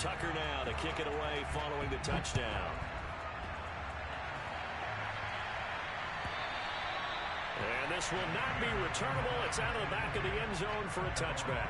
Tucker now to kick it away following the touchdown. And this will not be returnable. It's out of the back of the end zone for a touchback.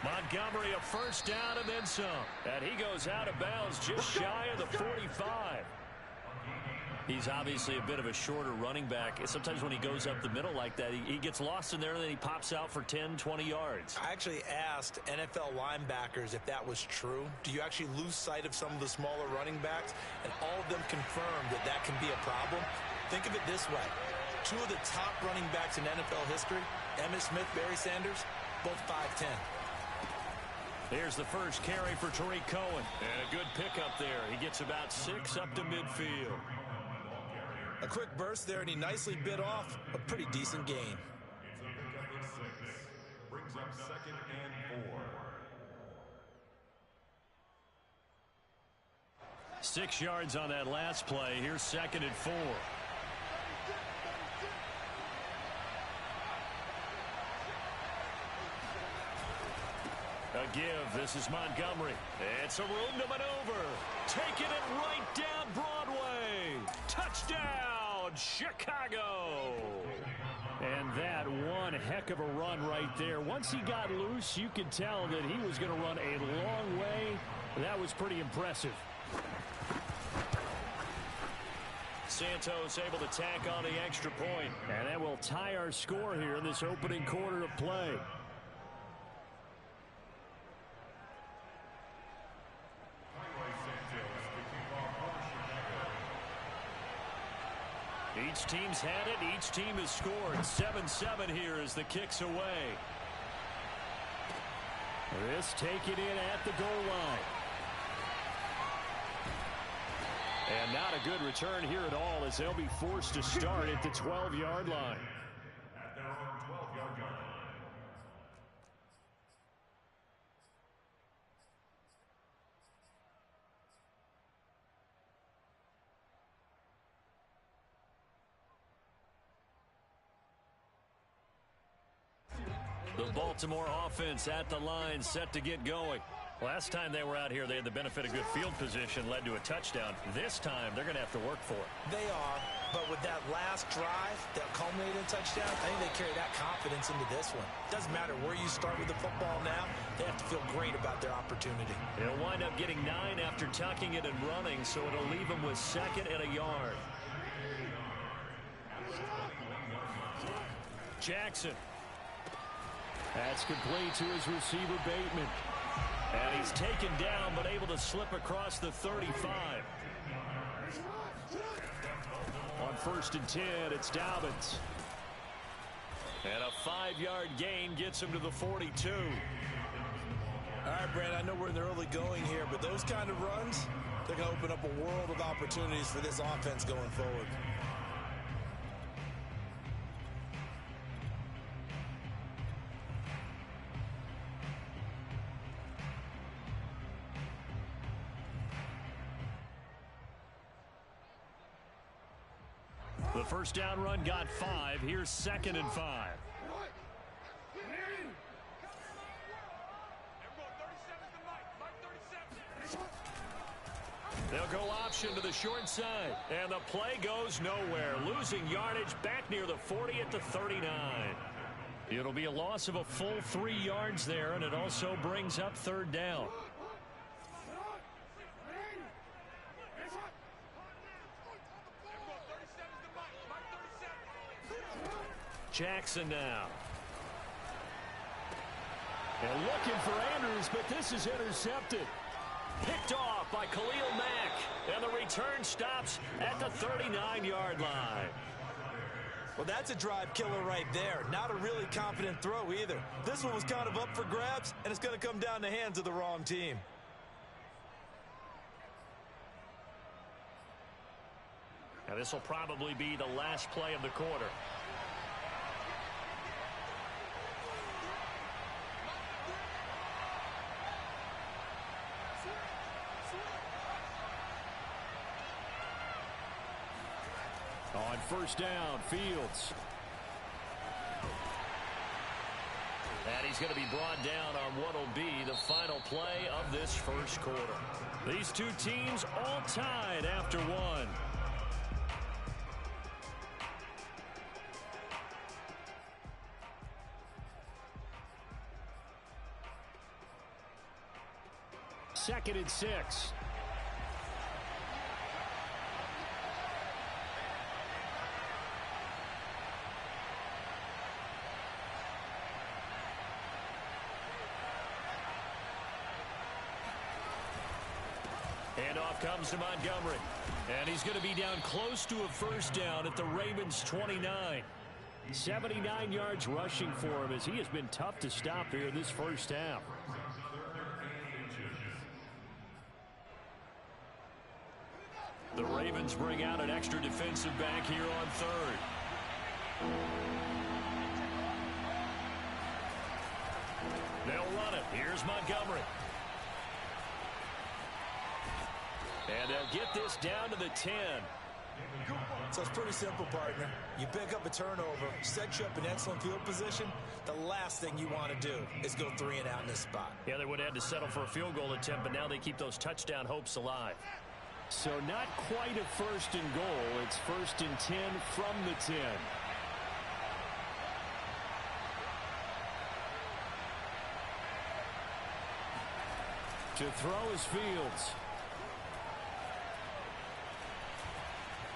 Montgomery a first down and then some. And he goes out of bounds just shy of the 45. He's obviously a bit of a shorter running back. Sometimes when he goes up the middle like that, he gets lost in there and then he pops out for 10, 20 yards. I actually asked NFL linebackers if that was true. Do you actually lose sight of some of the smaller running backs? And all of them confirmed that that can be a problem. Think of it this way. Two of the top running backs in NFL history, Emmitt Smith, Barry Sanders, both 5'10". Here's the first carry for Tariq Cohen. And a good pickup there. He gets about 6 up to midfield. A quick burst there, and he nicely bit off a pretty decent gain. It's a pickup of 6. Brings up 2nd and 4. 6 yards on that last play. Here's 2nd and 4. A give. This is Montgomery. It's a room to maneuver. Taking it right down Broadway. Touchdown, Chicago. And that one heck of a run right there. Once he got loose, you could tell that he was going to run a long way. That was pretty impressive. Santos able to tack on the extra point. And that will tie our score here in this opening quarter of play. Each team's had it. Each team has scored. 7-7 here as the kick's away. This taken in at the goal line. And not a good return here at all as they'll be forced to start at the 12-yard line. At their own 12-yard line. The Baltimore offense at the line, set to get going. Last time they were out here, they had the benefit of good field position, led to a touchdown. This time, they're going to have to work for it. They are, but with that last drive that culminated in a touchdown, I think they carry that confidence into this one. Doesn't matter where you start with the football now, they have to feel great about their opportunity. They'll wind up getting 9 after tucking it and running, so it'll leave them with 2nd and a yard. Jackson. That's complete to his receiver, Bateman. And he's taken down, but able to slip across the 35. On 1st and 10, it's Dobbins. And a 5-yard gain gets him to the 42. All right, Brad, I know we're in the early going here, but those kind of runs, they're going to open up a world of opportunities for this offense going forward. The first down run got 5. Here's 2nd and 5. They'll go option to the short side. And the play goes nowhere. Losing yardage back near the 40 at the 39. It'll be a loss of a full 3 yards there, and it also brings up third down. Jackson now. And looking for Andrews, but this is intercepted. Picked off by Khalil Mack. And the return stops at the 39-yard line. Well, that's a drive killer right there. Not a really confident throw either. This one was kind of up for grabs, and it's going to come down the hands of the wrong team. Now, this will probably be the last play of the quarter. On first down, Fields. And he's going to be brought down on what will be the final play of this first quarter. These two teams all tied after one. Second and 6. Handoff comes to Montgomery. And he's going to be down close to a first down at the Ravens' 29. 79 yards rushing for him as he has been tough to stop here in this first half. The Ravens bring out an extra defensive back here on third. They'll run it. Here's Montgomery. And they'll get this down to the 10. So it's pretty simple, partner. You pick up a turnover, set you up in excellent field position. The last thing you want to do is go 3 and out in this spot. Yeah, they would have had to settle for a field goal attempt, but now they keep those touchdown hopes alive. So not quite a first and goal. It's first and 10 from the 10. To throw is Fields.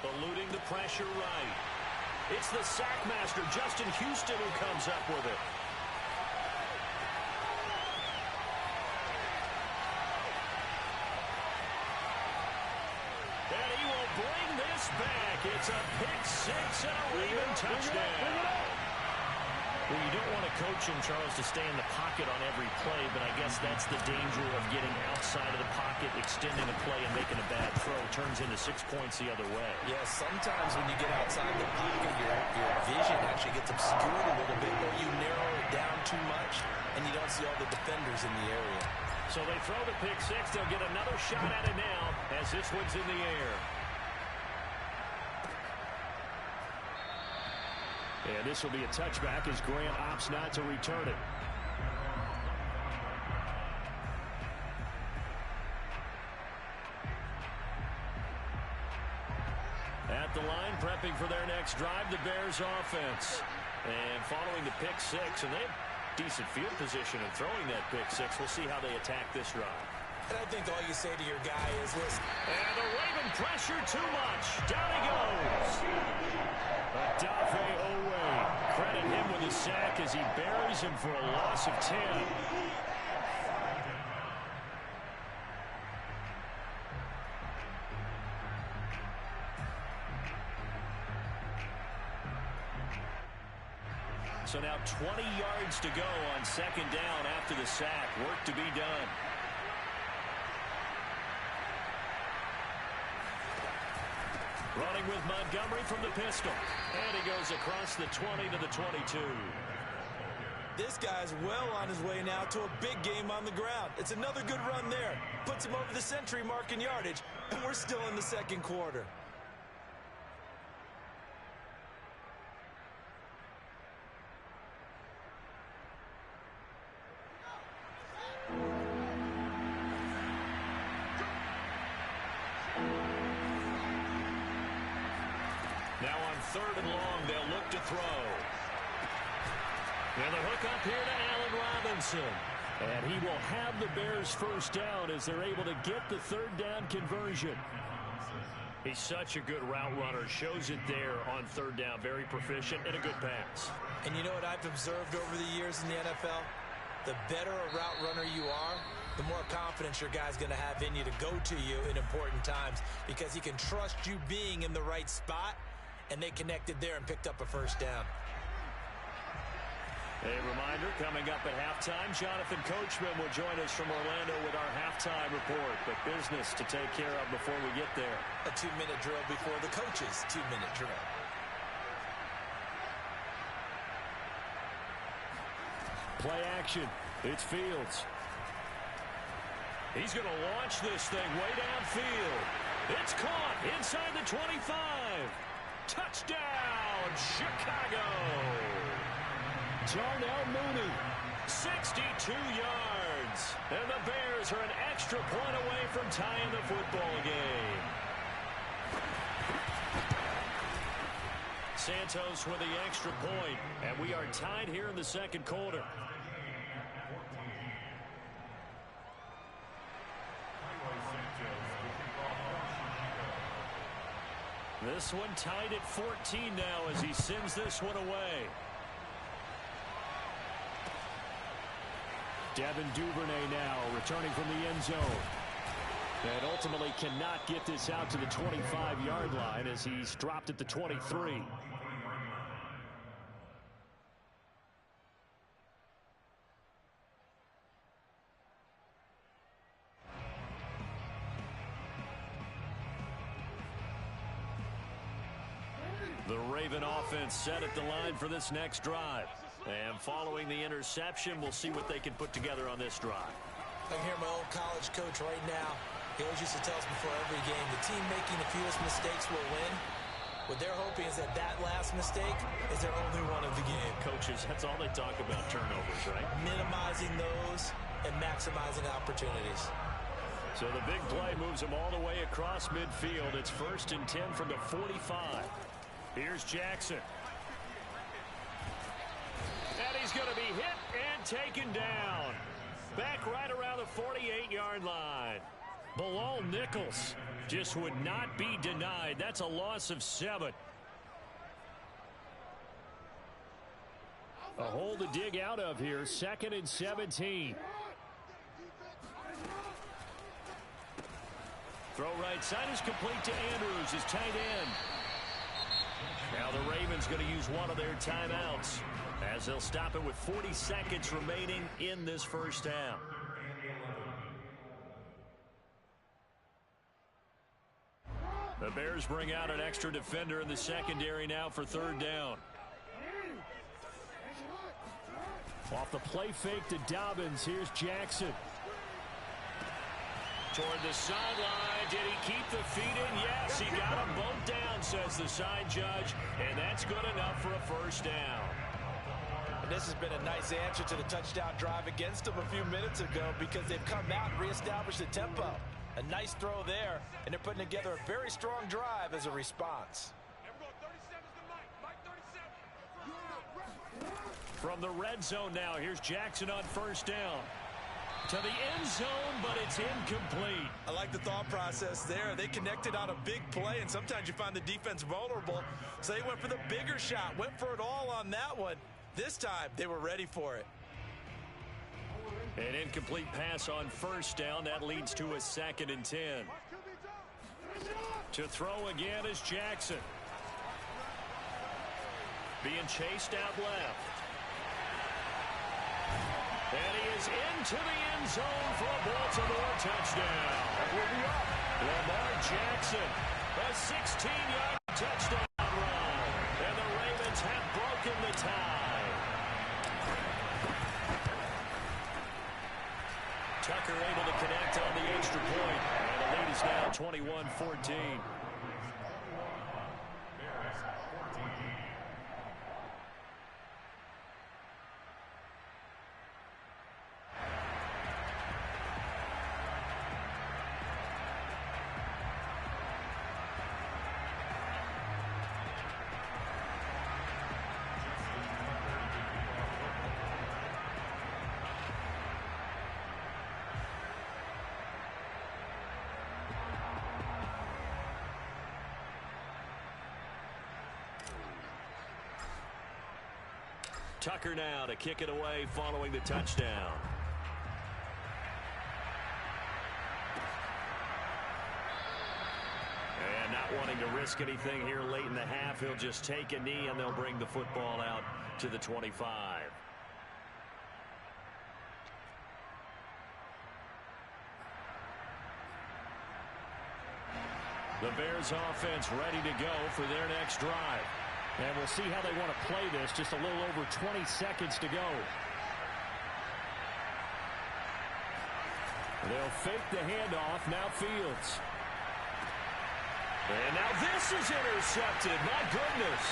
Eluding the pressure right. It's the sack master, Justin Houston, who comes up with it. And he will bring this back. It's a pick 6 and a Raven touchdown. Well, you don't want to coach him, Charles, to stay in the pocket on every play, but I guess that's the danger of getting outside of the pocket, extending a play, and making a bad throw. Turns into 6 points the other way. Yeah, sometimes when you get outside the pocket, your vision actually gets obscured a little bit, or you narrow it down too much, and you don't see all the defenders in the area. So they throw the pick 6. They'll get another shot at it now as this one's in the air. And this will be a touchback as Grant opts not to return it. At the line, prepping for their next drive, the Bears offense. And following the pick 6, and they have decent field position in throwing that pick 6. We'll see how they attack this drive. And I think all you say to your guy is, listen. And the Raven pressure too much. Down he goes. Adafe Owe. Credit him with a sack as he buries him for a loss of 10. So now 20 yards to go on second down after the sack. Work to be done. Running with Montgomery from the pistol. And he goes across the 20 to the 22. This guy's well on his way now to a big game on the ground. It's another good run there. Puts him over the century mark in yardage, and we're still in the second quarter. Now on third and long, they'll look to throw. And the hook up here to Allen Robinson. And he will have the Bears first down as they're able to get the third down conversion. He's such a good route runner. Shows it there on third down. Very proficient and a good pass. And you know what I've observed over the years in the NFL? The better a route runner you are, the more confidence your guy's going to have in you to go to you in important times because he can trust you being in the right spot, and they connected there and picked up a first down. A reminder, coming up at halftime, Jonathan Coachman will join us from Orlando with our halftime report. But business to take care of before we get there. A 2-minute drill before the coach's 2-minute drill. Play action. It's Fields. He's going to launch this thing way downfield. It's caught inside the 25. Touchdown, Chicago. Darnell Mooney, 62 yards. And the Bears are an extra point away from tying the football game. Santos with the extra point, and we are tied here in the second quarter. This one tied at 14 now as he sends this one away. Devin Duvernay now returning from the end zone. And ultimately cannot get this out to the 25-yard line as he's dropped at the 23. The Raven offense set at the line for this next drive. And following the interception, we'll see what they can put together on this drive. I can hear my old college coach right now. He always used to tell us before every game, the team making the fewest mistakes will win. What they're hoping is that last mistake is their only one of the game. Coaches, that's all they talk about, turnovers, right? Minimizing those and maximizing opportunities. So the big play moves them all the way across midfield. It's 1st and 10 from the 45. Here's Jackson. And he's going to be hit and taken down. Back right around the 48-yard line. Bilal Nichols just would not be denied. That's a loss of 7. A hole to dig out of here. 2nd and 17. Throw right side is complete to Andrews, his tight end. Now the Ravens going to use one of their timeouts as they'll stop it with 40 seconds remaining in this first down. The Bears bring out an extra defender in the secondary now for 3rd down. Off the play fake to Dobbins, here's Jackson. Toward the sideline, did he keep the feet in? Yes, he got them both down, says the side judge, and that's good enough for a first down. And this has been a nice answer to the touchdown drive against them a few minutes ago because they've come out and reestablished the tempo. A nice throw there, and they're putting together a very strong drive as a response. From the red zone now, here's Jackson on 1st down. To the end zone, but it's incomplete. I like the thought process there. They connected on a big play, and sometimes you find the defense vulnerable. So they went for the bigger shot, went for it all on that one. This time, they were ready for it. An incomplete pass on 1st down. That leads to a 2nd and 10. To throw again is Jackson. Being chased out left. And he is into the end zone for a Baltimore touchdown. Lamar Jackson, a 16-yard touchdown run. And the Ravens have broken the tie. Tucker able to connect on the extra point. And the lead is now 21-14. Tucker now to kick it away following the touchdown. And not wanting to risk anything here late in the half, he'll just take a knee and they'll bring the football out to the 25. The Bears offense ready to go for their next drive. And we'll see how they want to play this. Just a little over 20 seconds to go. They'll fake the handoff. Now Fields. And now this is intercepted. My goodness.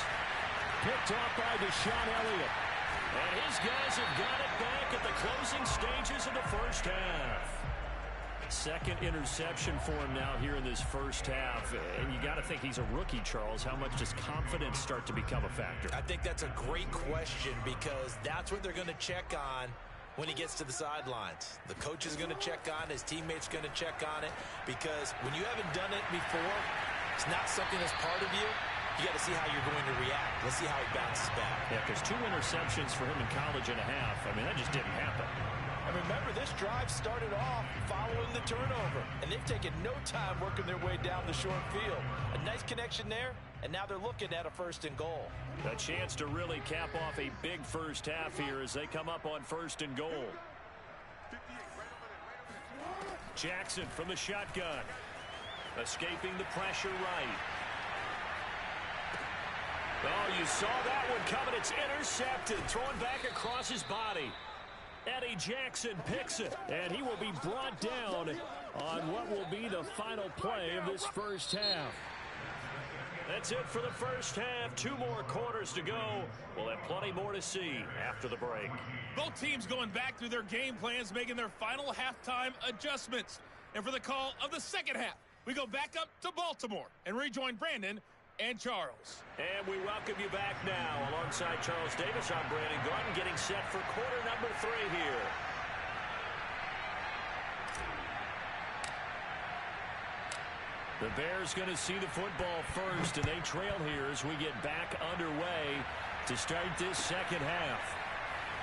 Picked off by Deshaun Elliott. And his guys have got it back at the closing stages of the first half. Second interception for him now here in this first half. And you got to think he's a rookie, Charles. How much does confidence start to become a factor? I think that's a great question because that's what they're going to check on when he gets to the sidelines. The coach is going to check on, his teammates going to check on it, because when you haven't done it before, it's not something that's part of you. You got to see how you're going to react. Let's see how he bounces back. Yeah, because 2 interceptions for him in college and a half. I mean, that just didn't happen. And remember, this drive started off following the turnover, and they've taken no time working their way down the short field. A nice connection there, and now they're looking at a 1st and goal. A chance to really cap off a big first half here as they come up on 1st and goal. Jackson from the shotgun. Escaping the pressure right. Oh, you saw that one coming. It's intercepted. Thrown back across his body. Eddie Jackson picks it, and he will be brought down on what will be the final play of this first half. That's it for the first half. 2 more quarters to go. We'll have plenty more to see after the break. Both teams going back through their game plans, making their final halftime adjustments. And for the call of the second half, we go back up to Baltimore and rejoin Brandon and Charles. And we welcome you back now. Alongside Charles Davis, I'm Brandon Gaudin, getting set for quarter number 3 here. The Bears going to see the football first, and they trail here as we get back underway to start this second half.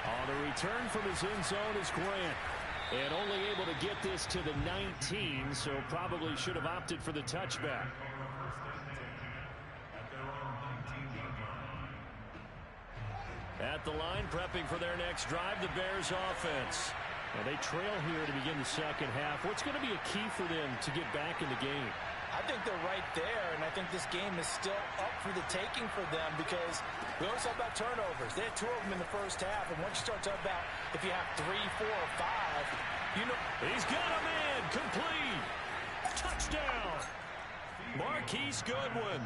On the return from his end zone is Grant. And only able to get this to the 19, so probably should have opted for the touchback. At the line, prepping for their next drive, the Bears offense. And they trail here to begin the second half. What's going to be a key for them to get back in the game? I think they're right there, and I think this game is still up for the taking for them because we always talk about turnovers. They had 2 of them in the first half, and once you start talking about if you have 3, 4, or 5, you know. He's got a man, complete. Touchdown. Marquise Goodwin,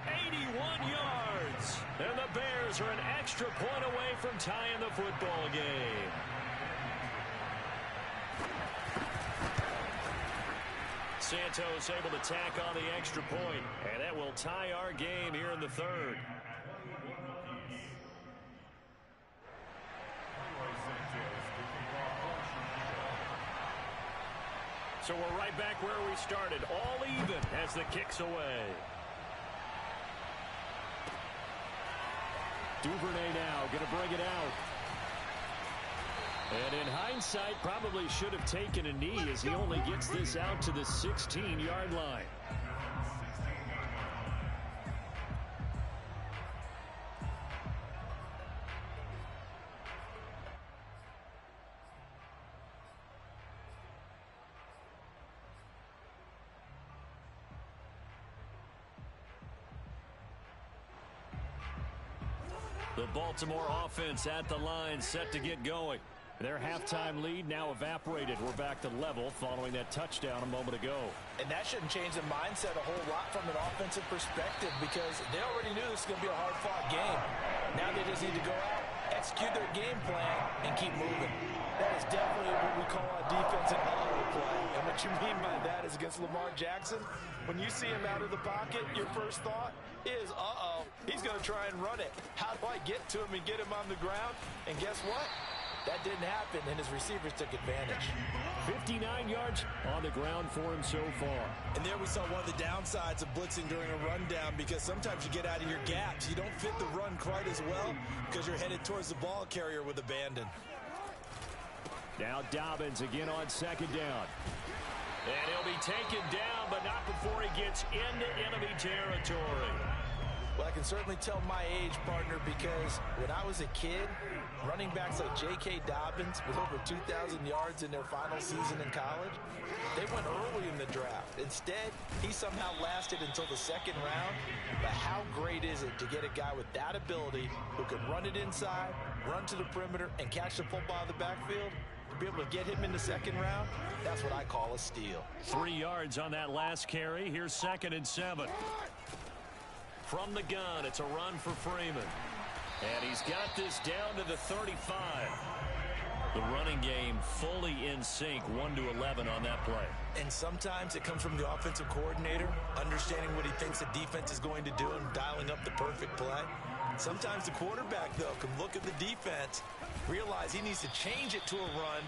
81 yards. And the Bears are an extra point away from tying the football game. Santos able to tack on the extra point, and that will tie our game here in the 3rd. So we're right back where we started, all even as the kick's away. Duvernay now going to bring it out. And in hindsight, probably should have taken a knee as he only gets this out to the 16-yard line. The Baltimore offense at the line, set to get going. Their halftime lead now evaporated. We're back to level following that touchdown a moment ago. And that shouldn't change the mindset a whole lot from an offensive perspective because they already knew this was going to be a hard-fought game. Now they just need to go out, execute their game plan, and keep moving. That is definitely what we call a defensive auto play. And what you mean by that is against Lamar Jackson, when you see him out of the pocket, your first thought is, he's going to try and run it. How do I get to him and get him on the ground? And guess what? That didn't happen, and his receivers took advantage. 59 yards on the ground for him so far. And there we saw one of the downsides of blitzing during a rundown, because sometimes you get out of your gaps. You don't fit the run quite as well because you're headed towards the ball carrier with abandon. Now Dobbins again on second down. And he'll be taken down, but not before he gets into enemy territory. Well, I can certainly tell my age, partner, because when I was a kid, running backs like J.K. Dobbins with over 2,000 yards in their final season in college, they went early in the draft. Instead, he somehow lasted until the second round. But how great is it to get a guy with that ability who can run it inside, run to the perimeter, and catch the football in the backfield? To be able to get him in the second round, that's what I call a steal. 3 yards on that last carry. Here's 2nd and 7. From the gun, it's a run for Freeman. And he's got this down to the 35. The running game fully in sync, 1-11 on that play. And sometimes it comes from the offensive coordinator, understanding what he thinks the defense is going to do and dialing up the perfect play. Sometimes the quarterback, though, can look at the defense, realize he needs to change it to a run,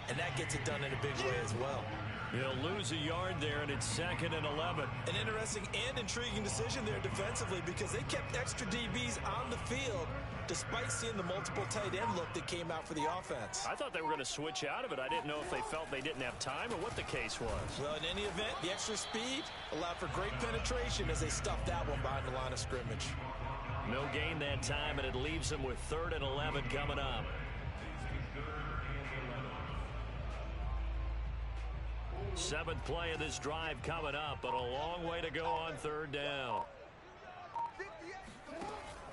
and that gets it done in a big way as well. He'll lose a yard there, and it's 2nd and 11. An interesting and intriguing decision there defensively, because they kept extra DBs on the field despite seeing the multiple tight end look that came out for the offense. I thought they were going to switch out of it. I didn't know if they felt they didn't have time or what the case was. Well, in any event, the extra speed allowed for great penetration as they stuffed that one behind the line of scrimmage. No gain that time, and it leaves them with 3rd and 11 coming up. Seventh play of this drive coming up, but a long way to go on 3rd down.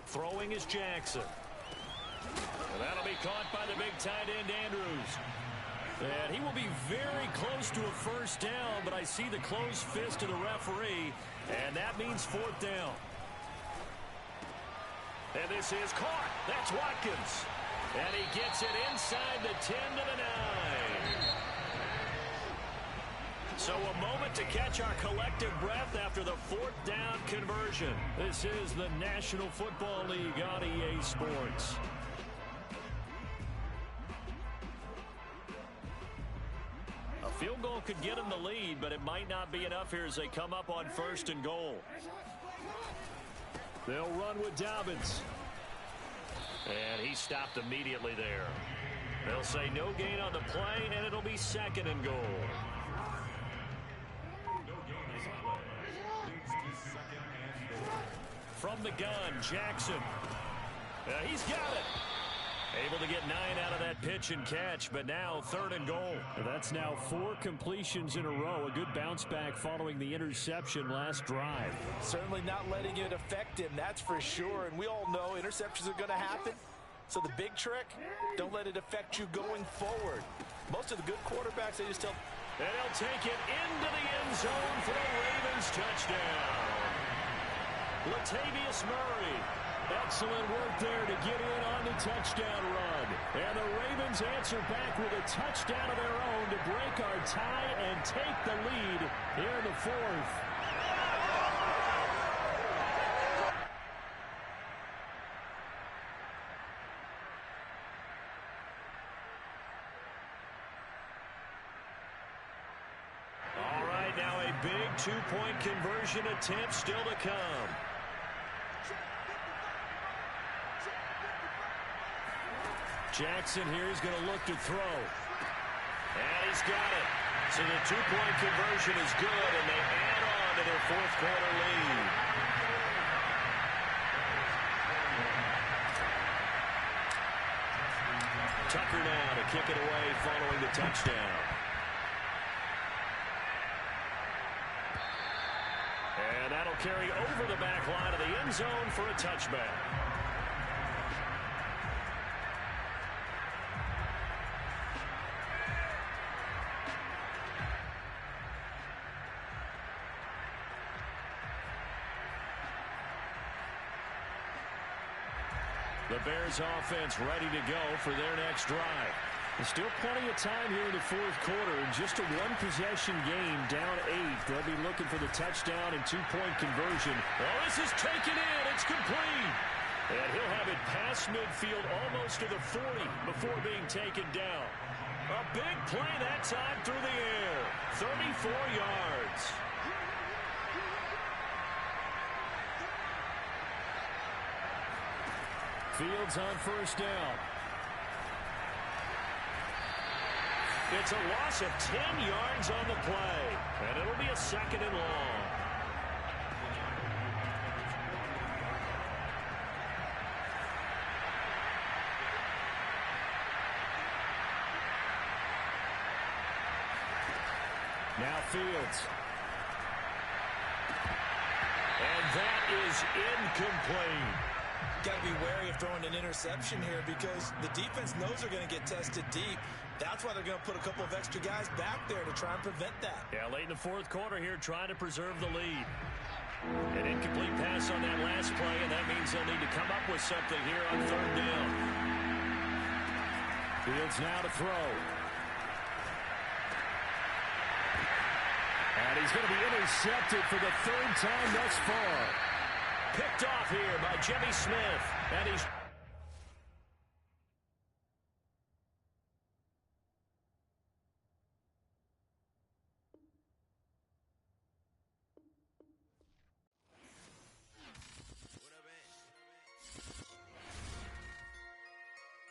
Throwing is Jackson. And that'll be caught by the big tight end, Andrews. And he will be very close to a 1st down, but I see the closed fist of the referee, and that means 4th down. And this is caught. That's Watkins. And he gets it inside the 10 to the 9. So a moment to catch our collective breath after the 4th down conversion. This is the National Football League on EA Sports. A field goal could get them the lead, but it might not be enough here as they come up on 1st and goal. They'll run with Dobbins. And he stopped immediately there. They'll say no gain on the play, and it'll be 2nd and goal. From the gun, Jackson. He's got it. Able to get 9 out of that pitch and catch, but now 3rd and goal. That's now 4 completions in a row. A good bounce back following the interception last drive. Certainly not letting it affect him, that's for sure. And we all know interceptions are going to happen. So the big trick, don't let it affect you going forward. Most of the good quarterbacks, they just tell. And he'll take it into the end zone for the Ravens touchdown. Latavius Murray. Excellent work there to get in on the touchdown run. And the Ravens answer back with a touchdown of their own to break our tie and take the lead here in the 4th. All right, now a big 2-point conversion attempt still to come. Jackson here is going to look to throw. And he's got it. So the 2-point conversion is good, and they add on to their 4th quarter lead. Tucker now to kick it away following the touchdown. And that'll carry over the back line of the end zone for a touchback. The Bears offense ready to go for their next drive. There's still plenty of time here in the 4th quarter. Just a 1-possession game, down 8. They'll be looking for the touchdown and 2-point conversion. Well, this is taken in. It's complete. And he'll have it past midfield almost to the 40 before being taken down. A big play that time through the air. 34 yards. Fields on first down. It's a loss of 10 yards on the play. And it'll be a 2nd and long. Now Fields. And that is incomplete. Got to be wary of throwing an interception here because the defense knows they're going to get tested deep. That's why they're going to put a couple of extra guys back there to try and prevent that. Yeah, late in the 4th quarter here, trying to preserve the lead. An incomplete pass on that last play, and that means they'll need to come up with something here on 3rd down. Fields now to throw. And he's going to be intercepted for the 3rd time thus far. Picked off here by Jimmy Smith. And he's